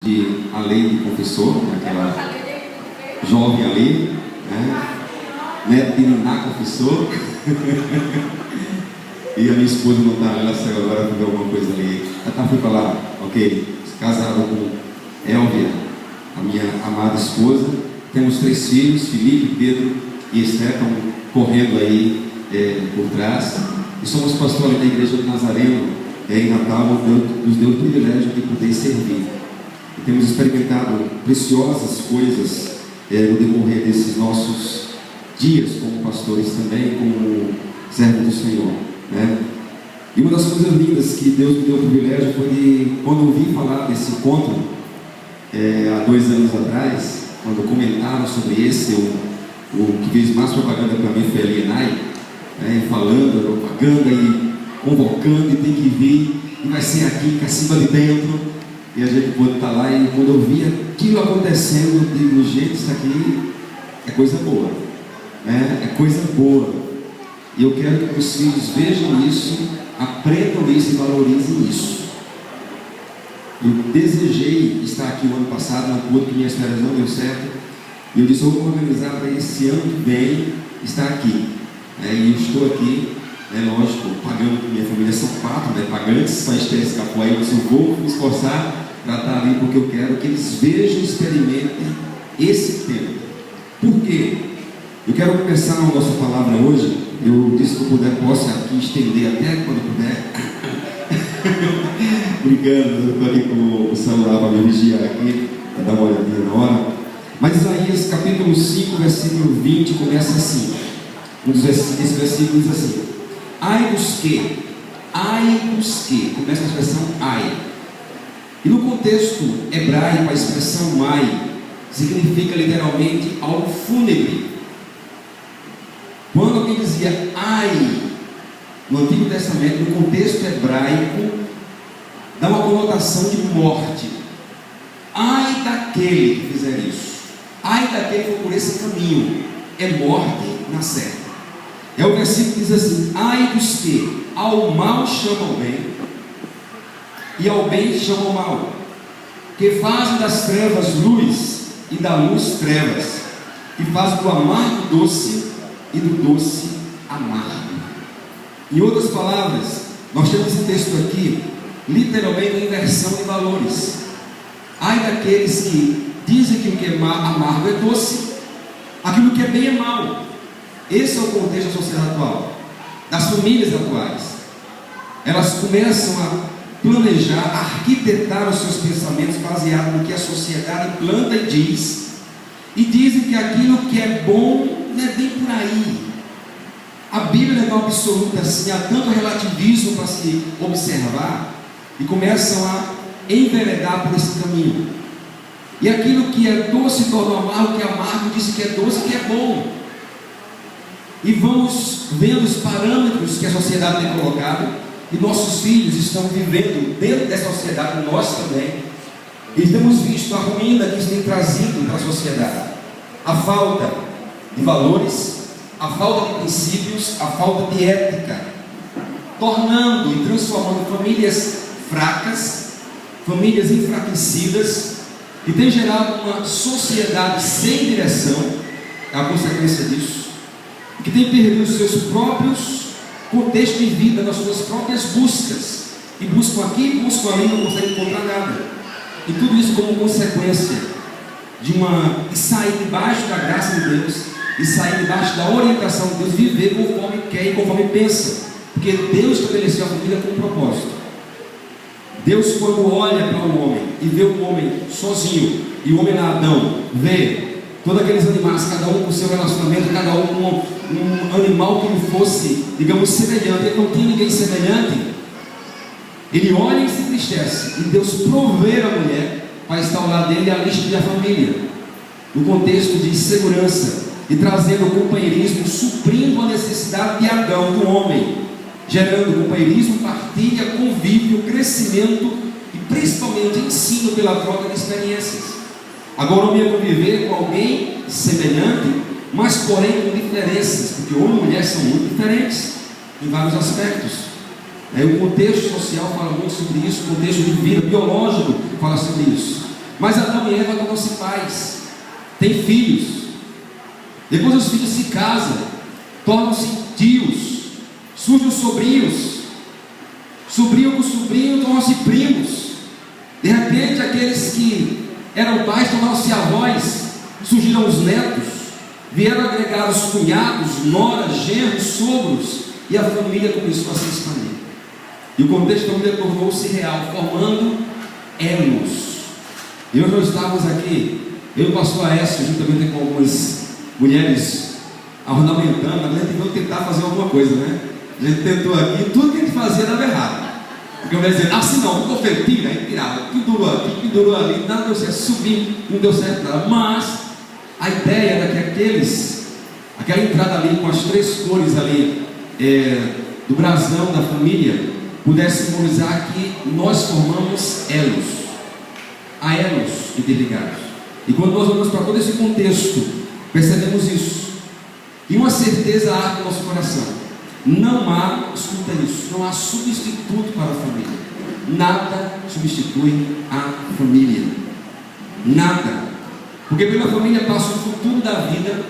de além de confessor, aquela jovem ali, né? Neto de Niná confessor. E a minha esposa não está, ela saiu agora para ver alguma coisa ali. Ela foi para lá, ok, casada com Elvia, a minha amada esposa. Temos 3 filhos, Felipe, Pedro e Esther, estão correndo aí por trás. E somos pastores da igreja de Nazareno, em Natal, nos deu o privilégio de poder servir. E temos experimentado preciosas coisas no decorrer desses nossos dias, como pastores também, como servos do Senhor, né? E uma das coisas lindas que Deus me deu o privilégio foi de, quando eu ouvi falar desse encontro, há 2 anos atrás, quando comentaram sobre esse, o que fez mais propaganda para mim foi a Lienai, falando a propaganda e convocando, e tem que vir, e vai ser aqui, cacimba de dentro, e a gente pode estar lá. E quando eu vi aquilo acontecendo, eu digo, gente, isso aqui é coisa boa, né? É coisa boa, e eu quero que os filhos vejam isso, aprendam isso e valorizem isso. Eu desejei estar aqui o ano passado, não pude, porque minhas férias não deu certo, e eu disse, eu vou me organizar para esse ano que vem estar aqui, e eu estou aqui, lógico, pagando, minha família são 4, pagantes, para Esther escapou aí, eu disse, eu vou me esforçar para estar ali, porque eu quero que eles vejam e experimentem esse tempo. Por quê? Eu quero começar a nossa palavra hoje. Eu disse que eu puder, posso aqui estender até quando puder. Brincando, eu estou aqui com o celular para me vigiar aqui, para dar uma olhadinha na hora. Mas Isaías capítulo 5, versículo 20 começa assim. Esse versículo diz assim: ai dos que, começa a expressão ai. E no contexto hebraico, a expressão ai significa literalmente algo fúnebre. Quando alguém dizia ai no Antigo Testamento, no contexto hebraico, dá uma conotação de morte. Ai daquele que fizer isso, ai daquele que for por esse caminho, é morte na certa. É o versículo que diz assim: ai dos que ao mal chamam bem, e ao bem chamam mal, que fazem das trevas luz e da luz trevas, que fazem do amargo doce e do doce amargo. Em outras palavras, nós temos esse texto aqui, literalmente uma inversão de valores. Ai daqueles que dizem que o que é amargo é doce, aquilo que é bem é mal. Esse é o contexto da sociedade atual, das famílias atuais. Elas começam a planejar, a arquitetar os seus pensamentos baseado no que a sociedade planta e diz, e dizem que aquilo que é bom não é bem por aí. A Bíblia não é absoluta assim, há tanto relativismo para se observar, e começam a enveredar por esse caminho. E aquilo que é doce torna amargo, que é amargo dizem que é doce, que é bom. E vamos vendo os parâmetros que a sociedade tem colocado, e nossos filhos estão vivendo dentro dessa sociedade, nós também, e temos visto a ruína que isso tem trazido para a sociedade, a falta de valores, a falta de princípios, a falta de ética, tornando e transformando famílias fracas, famílias enfraquecidas, e tem gerado uma sociedade sem direção, é a consequência disso, que tem perdido os seus próprios contextos de vida, nas suas próprias buscas, e buscam aqui, buscam ali, não conseguem encontrar nada, e tudo isso como consequência de sair debaixo da graça de Deus, e sair debaixo da orientação de Deus, viver conforme quer e conforme pensa, porque Deus estabeleceu a família com um propósito. Deus, quando olha para o homem e vê o homem sozinho, e o homem lá, Adão, vê todos aqueles animais, cada um com seu relacionamento, cada um com um animal que lhe fosse, digamos, semelhante, ele não tinha ninguém semelhante, ele olha e se entristece, e Deus provê a mulher para estar ao lado dele e alista a família, no contexto de segurança, e trazendo o companheirismo, suprindo a necessidade de Adão, do homem, gerando companheirismo, partilha, convívio, crescimento e principalmente ensino pela troca de experiências. Agora o homem ia conviver com alguém semelhante, mas porém com diferenças, porque homem e mulher são muito diferentes em vários aspectos. O contexto social fala muito sobre isso, o contexto de vida biológico fala sobre isso. Mas Adão e Eva tornam-se pais, têm filhos. Depois os filhos se casam, tornam-se tios, surgem os sobrinhos, sobrinho com sobrinho tornam-se primos. De repente aqueles que eram pais tornaram-se avós, surgiram os netos, vieram agregar os cunhados, noras, genros, sogros, e a família começou a se expandir. E o contexto da família tornou-se real, formando elos. E hoje nós estávamos aqui, eu e o pastor Aécio, juntamente com algumas mulheres ornamentando, a gente veio tentar fazer alguma coisa, né? A gente tentou aqui, tudo que a gente fazia dava errado. Porque eu ia dizer, assim não, não foi tira, aí tirava, pendurou aqui, pendurou ali, nada deu certo, subiu, não deu certo nada. Mas a ideia era que aquela entrada ali com as três cores ali do brasão da família pudesse simbolizar que nós formamos elos, há elos interligados. E quando nós olhamos para todo esse contexto, percebemos isso. E uma certeza arde no nosso coração. Não há, escuta isso, não há substituto para a família. Nada substitui a família. Nada. Porque pela família passa o futuro da vida,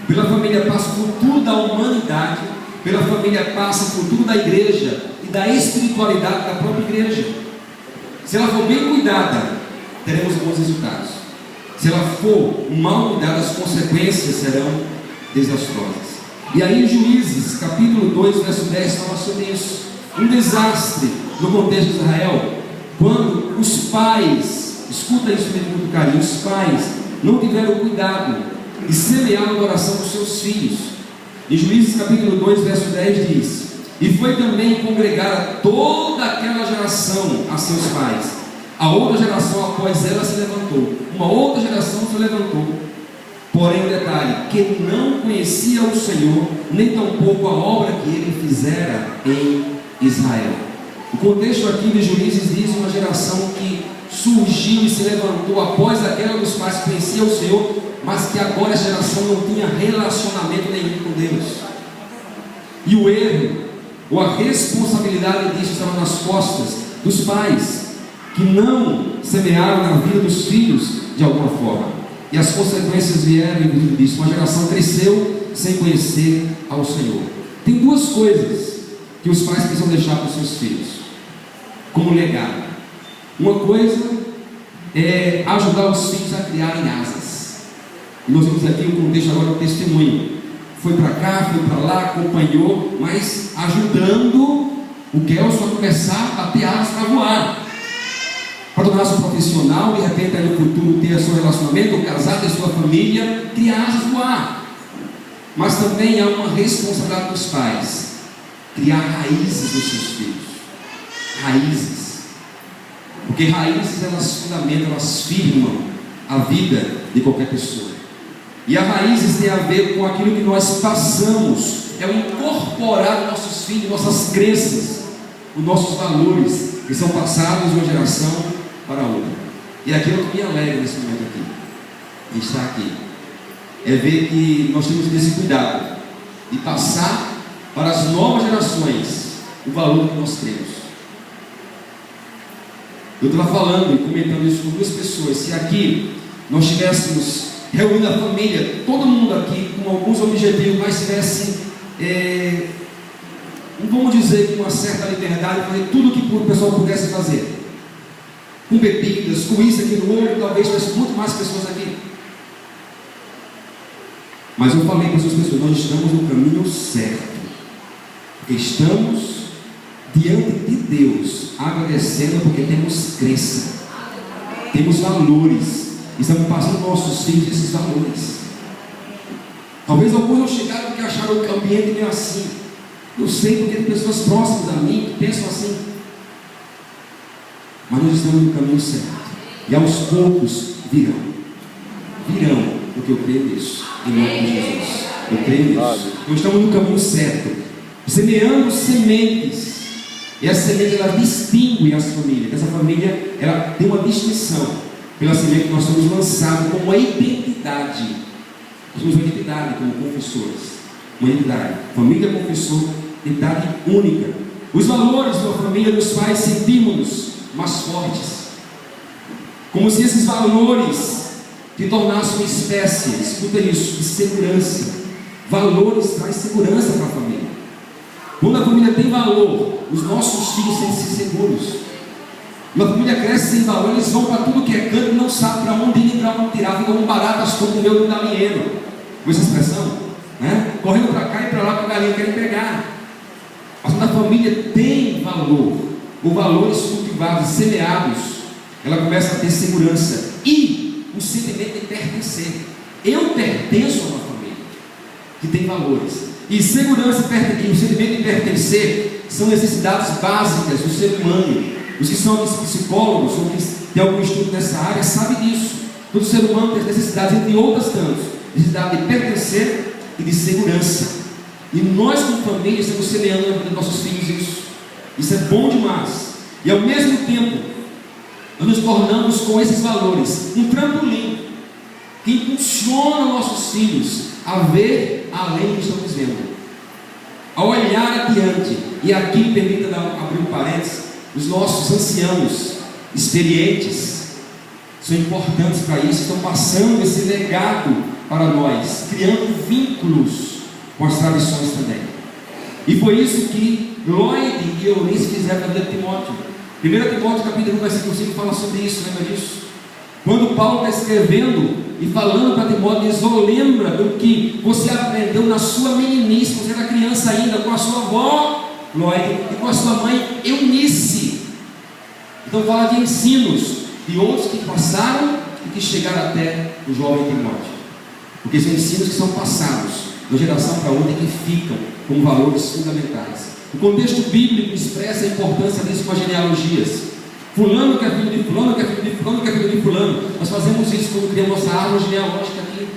pela família passa o futuro da humanidade, pela família passa o futuro da igreja e da espiritualidade da própria igreja. Se ela for bem cuidada, teremos bons resultados. Se ela for mal cuidada, as consequências serão desastrosas. E aí em Juízes, capítulo 2, verso 10, fala sobre isso. Um desastre no contexto de Israel, quando os pais, escuta isso com muito carinho, os pais não tiveram cuidado de semear a adoração dos seus filhos. Em Juízes capítulo 2, verso 10 diz: e foi também congregar a toda aquela geração a seus pais. A outra geração após ela se levantou, uma outra geração se levantou. Porém, o detalhe, que não conhecia o Senhor, nem tampouco a obra que ele fizera em Israel. O contexto aqui de Juízes diz uma geração que surgiu e se levantou após aquela dos pais que conhecia o Senhor, mas que agora a geração não tinha relacionamento nenhum com Deus. E o erro, ou a responsabilidade disso estava nas costas dos pais, que não semearam na vida dos filhos de alguma forma. E as consequências vieram em virtude disso. Uma geração cresceu sem conhecer ao Senhor. Tem duas coisas que os pais precisam deixar para os seus filhos como legado. Uma coisa é ajudar os filhos a criarem asas. E nós vimos aqui o contexto agora do testemunho. Foi para cá, foi para lá, acompanhou, mas ajudando o Gelson a começar a bater asas para voar. Para tornar-se um profissional, de repente aí no futuro ter seu relacionamento, casar, ter sua família, criar asas, voar. Mas também há uma responsabilidade dos pais, criar raízes dos seus filhos. Raízes. Porque raízes elas fundamentam, elas firmam a vida de qualquer pessoa. E as raízes têm a ver com aquilo que nós passamos, é o incorporar nossos filhos, nossas crenças, os nossos valores, que são passados de uma geração para outra. E aquilo que me alegra nesse momento aqui, de estar aqui, é ver que nós temos esse cuidado de passar para as novas gerações o valor que nós temos. Eu estava falando e comentando isso com duas pessoas. Se aqui nós tivéssemos reunido a família, todo mundo aqui com alguns objetivos, mas tivesse não vamos dizer com uma certa liberdade, fazer tudo o que o pessoal pudesse fazer, com bebidas, com isso, aquilo, outro, talvez tivesse muito mais pessoas aqui. Mas eu falei para essas pessoas, nós estamos no caminho certo, porque estamos diante de Deus, agradecendo porque temos crença, temos valores, estamos passando para nossos filhos esses valores. Talvez alguns não chegaram porque acharam o ambiente meio assim. Eu sei porque tem pessoas próximas a mim que pensam assim. Mas nós estamos no caminho certo. E aos poucos virão. Virão, porque eu creio nisso. Em nome de Jesus. Eu creio nisso. Nós estamos no caminho certo. Semeando sementes. E essa semente ela distingue as famílias. Essa família ela tem uma distinção pela semente que nós somos lançados como uma identidade. Nós somos uma identidade como confessores. Uma identidade. Família confessor, identidade única. Os valores da família dos pais sentimos-nos mais fortes, Como se esses valores te tornassem uma espécie, escuta isso, de segurança. Valores traz segurança para a família. Quando a família tem valor, os nossos filhos sentem-se seguros. Uma família cresce sem valor, eles vão para tudo que é canto e não sabem para onde ir nem para onde tirar, ficam baratas como o meu do galinheiro. Com essa expressão, né? Correndo para cá e para lá para o galinheiro querem pegar. Mas quando a família tem valor, ou valores cultivados, semeados, ela começa a ter segurança e o sentimento de pertencer. Eu pertenço a uma família que tem valores. E segurança e o sentimento de pertencer são necessidades básicas do ser humano. Os que são psicólogos ou que têm algum estudo nessa área sabem disso. Todo ser humano tem necessidades, entre outras tantas, necessidade de pertencer e de segurança. E nós, como família, estamos semeando na vida dos nossos filhos isso. Isso é bom demais. E ao mesmo tempo, nós nos tornamos com esses valores um trampolim que impulsiona nossos filhos a ver além do que estamos vendo, a olhar adiante. E aqui, permita abrir um parênteses, os nossos anciãos experientes são importantes para isso, estão passando esse legado para nós, criando vínculos com as tradições também. E foi isso que Lloyd e Eunice fizeram na vida de Timóteo. 1 Timóteo capítulo 1, versículo 5 fala sobre isso, lembra disso? Quando Paulo está escrevendo e falando para Timóteo, diz: oh, lembra do que você aprendeu na sua meninice, você era criança ainda, com a sua avó Lloyd e com a sua mãe Eunice. Então fala de ensinos de outros que passaram e que chegaram até o jovem Timóteo, porque são ensinos que são passados de uma geração para outra e que ficam como valores fundamentais. O contexto bíblico expressa a importância disso com as genealogias. Fulano que é filho de fulano, que é filho de fulano, que é filho de fulano. Nós fazemos isso quando criamos nossa árvore genealógica aqui.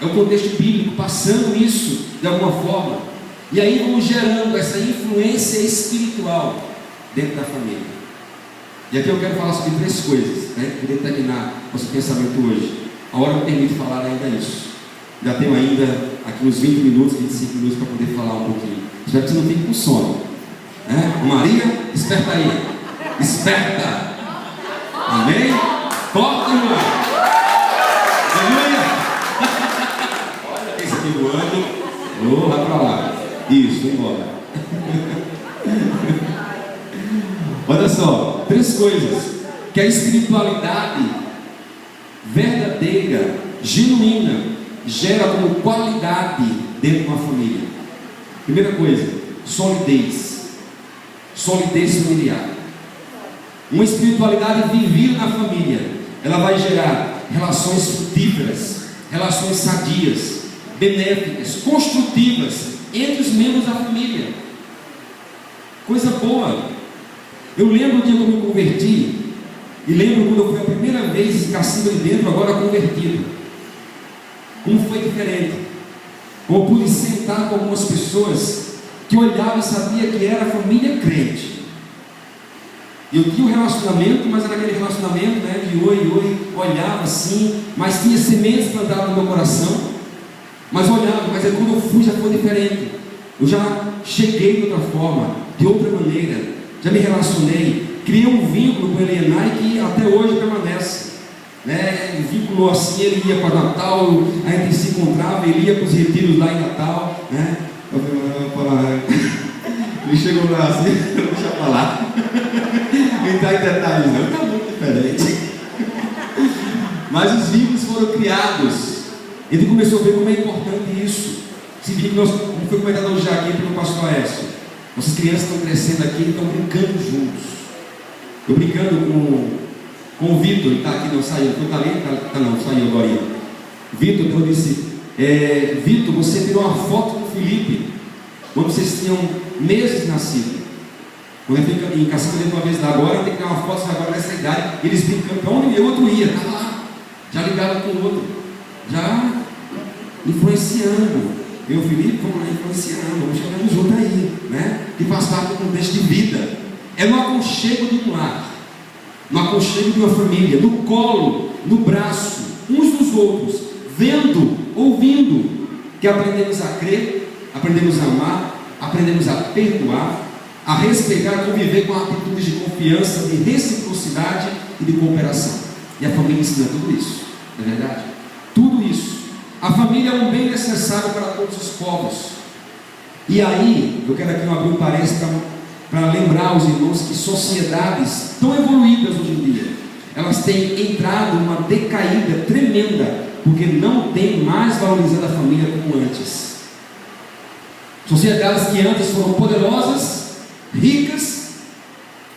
É o contexto bíblico passando isso de alguma forma. E aí vamos gerando essa influência espiritual dentro da família. E aqui eu quero falar sobre 3 coisas, né? Para determinar nosso pensamento hoje. A hora me permite falar ainda isso. Já tenho ainda aqui uns 20 minutos, 25 minutos para poder falar um pouquinho. Espero que você não fique com sono, né? Maria, esperta aí. Esperta. Amém? Corta, irmão. Aleluia. Olha esse aqui voando. Oh, vai para lá. Isso, embora. Olha só, 3 coisas que a espiritualidade verdadeira, genuína, gera como qualidade dentro de uma família. Primeira coisa, solidez. Solidez familiar. Uma espiritualidade vivida na família, ela vai gerar relações frutíferas, relações sadias, benéficas, construtivas entre os membros da família. Coisa boa. Eu lembro o dia que eu me converti, e lembro quando eu fui a primeira vez em Cacimba de Dentro, agora convertido. Como foi diferente. Como eu pude sentar com algumas pessoas que olhavam e sabia que era família crente. Eu tinha um relacionamento, mas era aquele relacionamento, né, de oi, olhava assim, mas tinha sementes plantadas no meu coração. Mas olhava, mas aí quando eu fui já foi diferente. Eu já cheguei de outra forma, de outra maneira, já me relacionei, criei um vínculo com Elianai que até hoje permanece, né? Vínculo assim, ele ia para Natal, a gente se encontrava, ele ia para os retiros lá em Natal, né? Ele chegou lá assim, deixa eu falar, não está em detalhes não, está muito diferente. Mas os vínculos foram criados. Ele começou a ver como é importante isso. Esse vínculo, como foi comentado hoje aqui pelo pastor Aécio, nossas crianças estão crescendo aqui e estão brincando juntos. Eu brincando com o Vitor, ele está aqui, não saiu, não está ali? Não, saiu agora. Vitor, eu disse, Vitor, você tirou uma foto do Felipe quando vocês tinham meses nascido. Quando ele fica em Cacimba Dentro uma vez lá, agora tem que ter uma foto agora nessa idade, eles brincando, para onde o outro ia, estava lá, já ligado com o outro, já influenciando. Eu e o Felipe, vamos lá influenciando, vamos chegando junto aí, né? Que faz parte do contexto de vida. É no aconchego de um lar, no aconchego de uma família, no colo, no braço, uns dos outros, vendo, ouvindo, que aprendemos a crer, aprendemos a amar, aprendemos a perdoar, a respeitar, a conviver com atitudes de confiança, de reciprocidade e de cooperação. E a família ensina tudo isso, não é verdade? Tudo isso. A família é um bem necessário para todos os povos. E aí, eu quero aqui abrir um parênteses para lembrar aos irmãos que sociedades tão evoluídas hoje em dia, elas têm entrado numa decaída tremenda, porque não tem mais valorizado a família como antes. Sociedades que antes foram poderosas, ricas,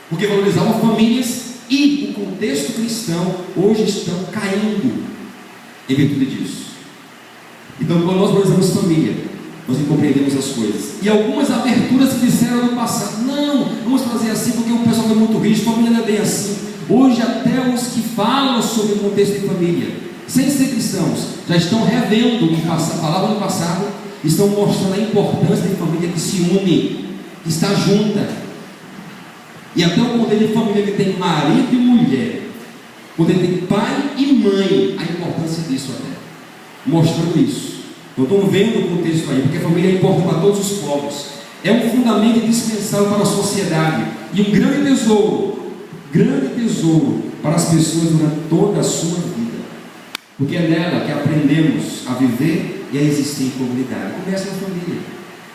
porque valorizavam famílias, e o contexto cristão hoje estão caindo em virtude disso. Então, quando nós valorizamos família, nós compreendemos as coisas. E algumas aberturas que disseram no passado: não, vamos fazer assim porque o pessoal foi muito rígido, família não é bem assim. Hoje até os que falam sobre o contexto de família, sem ser cristãos, já estão revendo a palavra do passado, estão mostrando a importância de família que se une, que está junta. E até o modelo de família que tem marido e mulher, quando ele tem pai e mãe, a importância disso até, mostrando isso. Então estão vendo o contexto aí, porque a família é importante para todos os povos, é um fundamento indispensável para a sociedade, e um grande tesouro para as pessoas durante toda a sua vida, porque é nela que aprendemos a viver e a existir em comunidade. Começa na família,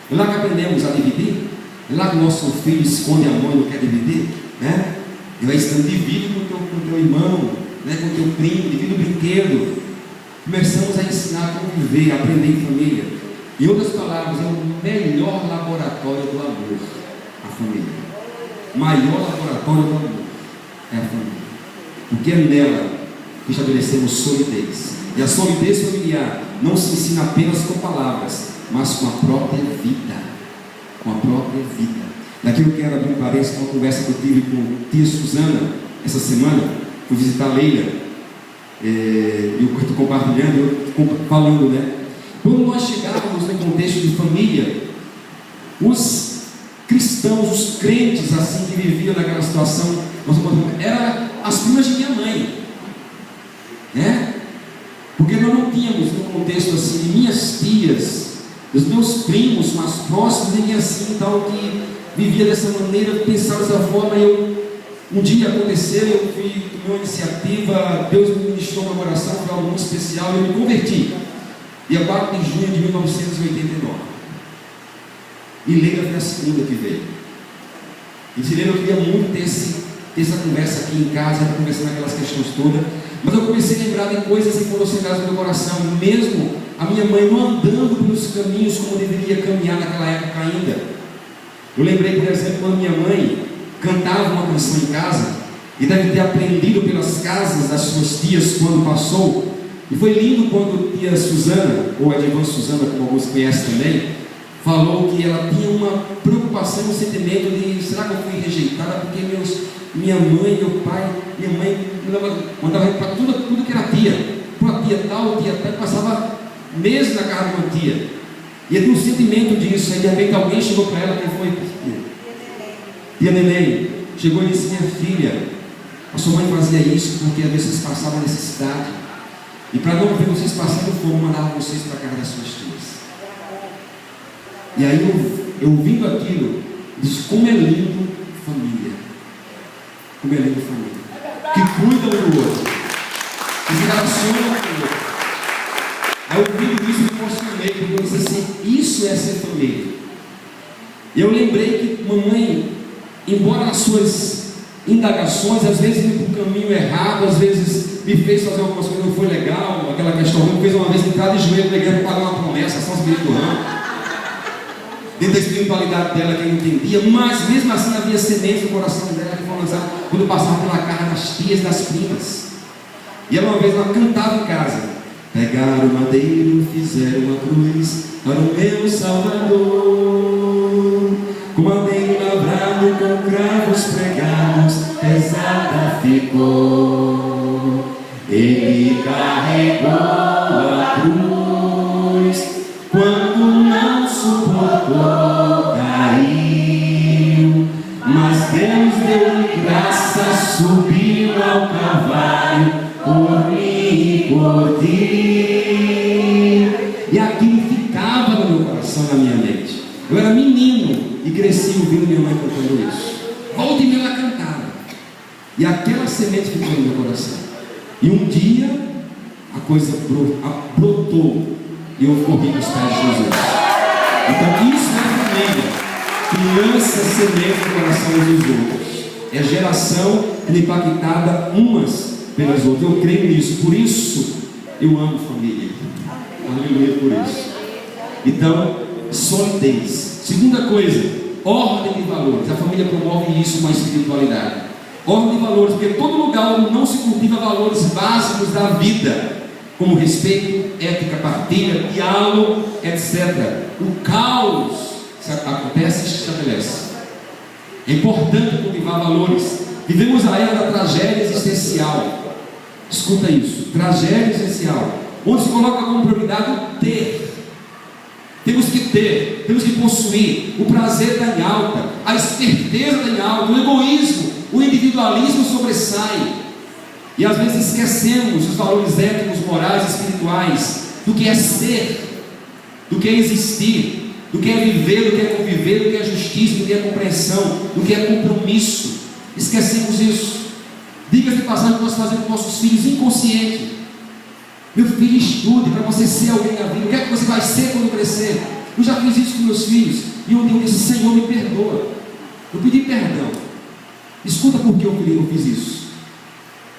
é lá que aprendemos a dividir, é lá que o nosso filho esconde a mão e não quer dividir, né? E vai estando, divide com o teu irmão, né? Com o teu primo, divide o brinquedo. Começamos a ensinar como viver, a aprender em família. Em outras palavras, é o melhor laboratório do amor, a família. O maior laboratório do amor é a família, porque é nela que estabelecemos solidez. E a solidez familiar não se ensina apenas com palavras, mas com a própria vida. Com a própria vida. Daqui eu quero abrir um parênteses com uma conversa que eu tive com a tia Suzana essa semana. Fui visitar a Leila, e eu estou compartilhando, eu falando, né? Quando nós chegávamos no contexto de família, os cristãos, os crentes assim que viviam naquela situação, eram as primas de minha mãe, né? Porque nós não tínhamos no contexto assim de minhas tias, dos meus primos mais próximos, ninguém assim tal que vivia dessa maneira, pensava dessa forma. Um dia aconteceu, eu fui tomar uma iniciativa, Deus me ministrou uma oração, foi algo muito especial, e eu me converti dia 4 de junho de 1989. E Leila foi a segunda que veio. E disse: Leila, eu queria muito ter essa conversa aqui em casa, conversando aquelas questões todas, mas eu comecei a lembrar de coisas que foram sentadas no meu coração, mesmo a minha mãe não andando pelos caminhos como deveria caminhar naquela época ainda. Eu lembrei, por exemplo, quando minha mãe cantava uma canção em casa, e deve ter aprendido pelas casas das suas tias quando passou. E foi lindo quando a tia Suzana, ou a irmã Suzana, como alguns conhecem também, falou que ela tinha uma preocupação, um sentimento de: será que eu fui rejeitada? Porque minha mãe, meu pai, minha mãe mandava para tudo que era tia, para tia tal, passava meses na casa de uma tia. E eu tinha um sentimento disso. Aí de repente alguém chegou para ela, quem foi? Tia Neném. Chegou e disse: minha filha, a sua mãe fazia isso porque às vezes vocês passavam necessidade, e para não ver vocês passando fome, mandava vocês para a casa das suas tias. E aí eu ouvindo aquilo, disse: como é lindo família, como é lindo família, que cuida um do outro, que se relaciona com o outro. Aí eu ouvindo isso, me emocionei, porque eu disse assim: isso é ser família. E eu lembrei que mamãe, embora nas suas indagações, às vezes me para o caminho errado, às vezes me fez fazer algumas coisas que não foi legal, aquela questão, me fez uma vez entrar de joelho na igreja para pagar uma promessa, São Espiritual, dentro da espiritualidade dela que eu entendia, mas mesmo assim havia sementes no coração dela que foram lançadas quando passava pela casa das tias, das primas. E ela uma vez ela cantava em casa: pegaram o madeiro, fizeram uma cruz para o meu Salvador, com madeiro lavrado, com cravos pregados, pesada ficou. Ele carregou a cruz, quando não suportou, caiu, mas Deus deu graça, subiu ao Calvário, por mim e por ti. E aquilo ficava no meu coração, na minha mente. Eu era menino e cresci ouvindo minha mãe cantando isso. Volta e meia ela cantava. E aquela semente ficou no meu coração. E um dia a coisa brotou e eu corri nos pés de Jesus. Então isso é família que lança semente no coração uns dos outros. É geração impactada umas pelas outras. Eu creio nisso. Por isso eu amo família. Aleluia por isso. Então, solidez. Segunda coisa, ordem de valores. A família promove isso com a espiritualidade. Ordem de valores, porque todo lugar onde não se cultiva valores básicos da vida, como respeito, ética, partilha, diálogo, etc., o caos acontece e se estabelece. É importante cultivar valores. Vivemos a era da tragédia existencial. Escuta isso, tragédia existencial, onde se coloca como prioridade o ter. Temos que ter, temos que possuir. O prazer está em alta, a esperteza está em alta, o egoísmo, o individualismo sobressai. E às vezes esquecemos os valores éticos, morais, espirituais, do que é ser, do que é existir, do que é viver, do que é conviver, do que é justiça, do que é compreensão, do que é compromisso. Esquecemos isso. Diga-se de passagem que nós fazemos com nossos filhos inconsciente. Meu filho, estude para você ser alguém na vida. O que é que você vai ser quando crescer? Eu já fiz isso com meus filhos. E um dia eu disse: Senhor, me perdoa. Eu pedi perdão. Escuta por que eu fiz isso.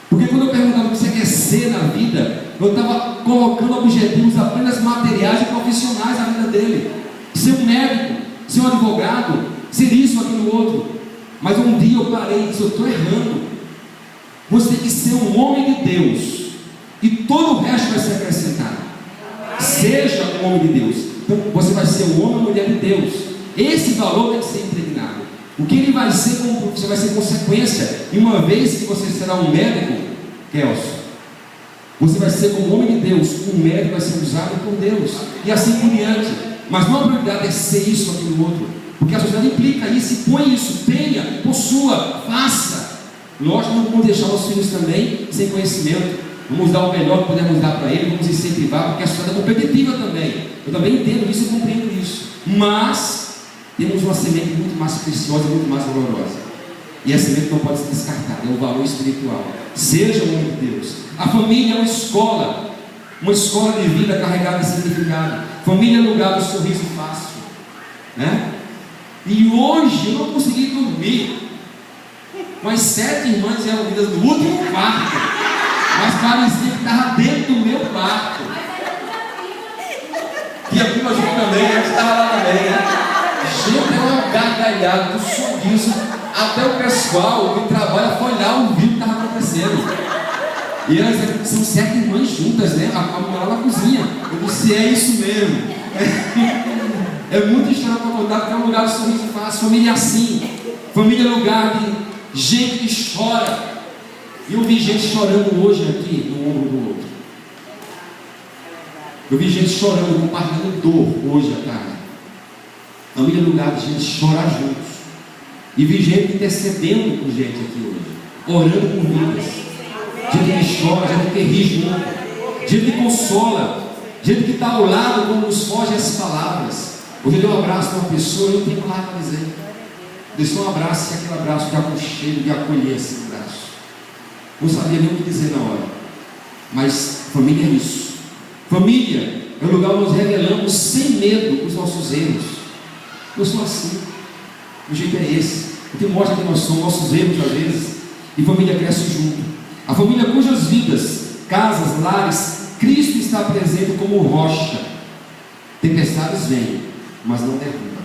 Porque quando eu perguntava o que você quer ser na vida, eu estava colocando objetivos apenas materiais e profissionais na vida dele. Ser um médico, ser um advogado, ser isso, aquilo, outro. Mas um dia eu parei e disse: eu estou errando. Você tem que ser um homem de Deus. E todo o resto vai ser acrescentado. Seja um homem de Deus. Então você vai ser um homem ou mulher de Deus. Esse valor tem que ser impregnado. O que ele vai ser como profissão vai ser consequência. E uma vez que você será um médico, Kelso, você vai ser como homem de Deus. Um médico vai ser usado por Deus. E assim por diante. Mas não a prioridade é ser isso ou aquilo outro. Porque a sociedade implica isso, impõe isso, tenha, possua, faça. Nós não podemos deixar os filhos também sem conhecimento. Vamos dar o melhor que podemos dar para ele, vamos incentivar, porque a sociedade é competitiva também. Eu também entendo isso e compreendo isso. Mas temos uma semente muito mais preciosa, muito mais valorosa. E essa semente não pode ser descartada, é o valor espiritual. Seja o homem de Deus. A família é uma escola de vida carregada de significado. Família é lugar do sorriso fácil, né? E hoje eu não consegui dormir. Umas 7 irmãs reunidas no último quarto. Mas parecia que estava dentro do meu quarto. E a prima junto também, a gente estava lá também, né? Gente, era uma gargalhada, um sorriso. Até o pessoal que trabalha foi lá ouvir o que estava acontecendo. E elas são 7 irmãs juntas, né? A mulher lá na cozinha. Eu disse: é isso mesmo. É muita história para contar, porque é um lugar de sorriso fácil. Família é assim. Família é lugar de gente que chora. E eu vi gente chorando hoje aqui no ombro do outro. Eu vi gente chorando, compartilhando dor hoje à tarde. Família é lugar de gente chorar juntos. E vi gente intercedendo por gente aqui hoje, orando por vidas. Gente que chora, gente que ri junto, gente que consola, gente que está ao lado quando nos foge as palavras. Hoje eu dei um abraço para uma pessoa e eu não tenho nada para dizer. Dei só um abraço e aquele abraço de aconchego, de acolher esse abraço. Não sabia nem o que dizer na hora. Mas família é isso. Família é o lugar onde nos revelamos sem medo os nossos erros. Eu sou assim. O jeito é esse. Porque mostra que nós somos nossos erros às vezes. E família cresce junto. A família cujas vidas, casas, lares, Cristo está presente como rocha. Tempestades vêm, mas não derruba.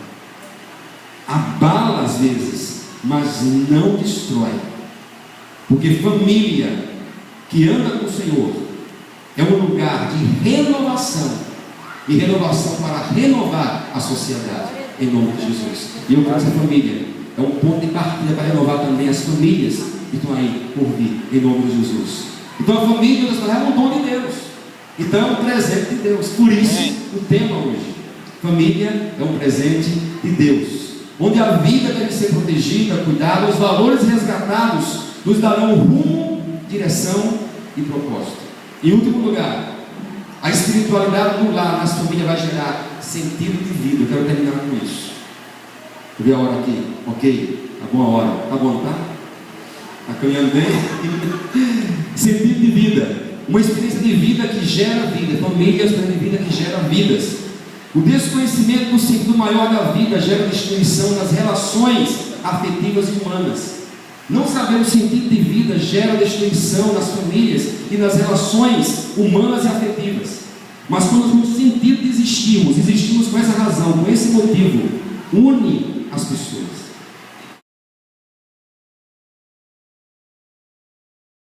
Abala às vezes, mas não destrói. Porque família que anda com o Senhor é um lugar de renovação. E renovação para renovar a sociedade, em nome de Jesus. E eu creio que essa família é um ponto de partida para renovar também as famílias que estão aí por vir, em nome de Jesus. Então a família é um dom de Deus. Então é um presente de Deus. Por isso o tema hoje: família é um presente de Deus. Onde a vida deve ser protegida, cuidada, os valores resgatados nos darão rumo, direção e propósito. Em último lugar, a espiritualidade no lar, nas famílias, vai gerar sentido de vida. Eu quero terminar com isso. Eu vi a hora aqui, ok? Tá bom a hora, tá bom, tá? Está caminhando bem? Sentido de vida. Uma experiência de vida que gera vida. Família é uma experiência de vida que gera vidas. O desconhecimento do sentido maior da vida gera destruição nas relações afetivas e humanas. Não saber o sentido de vida gera destruição nas famílias e nas relações humanas e afetivas. Mas quando no sentido de existimos com essa razão, com esse motivo, une as pessoas.